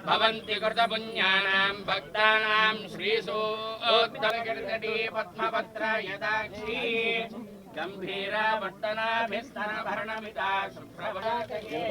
भवन्ति कृतपुण्यानां भक्तानां श्रीसूक्तकीर्तनी पद्मपत्र यदाक्षी गम्भीरा वर्तनाभिस्तनभरणमिता शुभ्रवरातये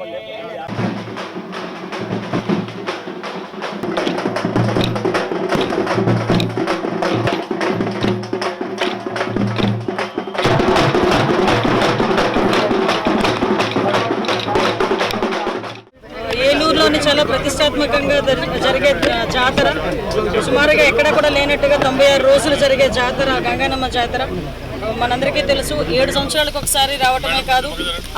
ఏలూరులోని చాలా ప్రతిష్టాత్మకంగా జరిగే జాతర, సుమారుగా ఎక్కడ కూడా లేనట్టుగా 96 రోజులు జరిగే జాతర గంగానమ్మ జాతర. మనందరికీ తెలుసు, 7 సంవత్సరాలకు ఒకసారి రావటమే కాదు,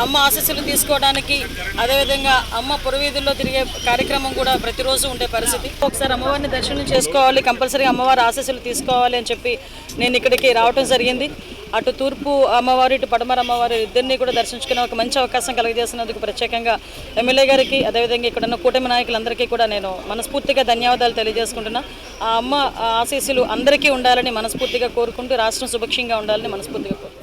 అమ్మ ఆశీస్సులు తీసుకోవడానికి, అదేవిధంగా అమ్మ పురవీధుల్లో తిరిగే కార్యక్రమం కూడా ప్రతిరోజు ఉండే పరిస్థితి. ఒకసారి అమ్మవారిని దర్శనం చేసుకోవాలి, కంపల్సరీగా అమ్మవారి ఆశీస్సులు తీసుకోవాలి అని చెప్పి నేను ఇక్కడికి రావటం జరిగింది. అటు తూర్పు అమ్మవారు, ఇటు పడమర అమ్మవారు ఇద్దరిని కూడా దర్శించుకునే ఒక మంచి అవకాశం కలిగజేసినందుకు ప్రత్యేకంగా ఎమ్మెల్యే గారికి, అదేవిధంగా ఇక్కడ ఉన్న కూటమి నాయకులందరికీ కూడా నేను మనస్ఫూర్తిగా ధన్యవాదాలు తెలియజేసుకుంటున్నా. ఆ అమ్మ ఆశీస్సులు అందరికీ ఉండాలని మనస్ఫూర్తిగా కోరుకుంటూ, రాష్ట్రం సుభిక్షంగా ఉండాలని మనస్ఫూర్తిగా కోరుకుంటున్నాను.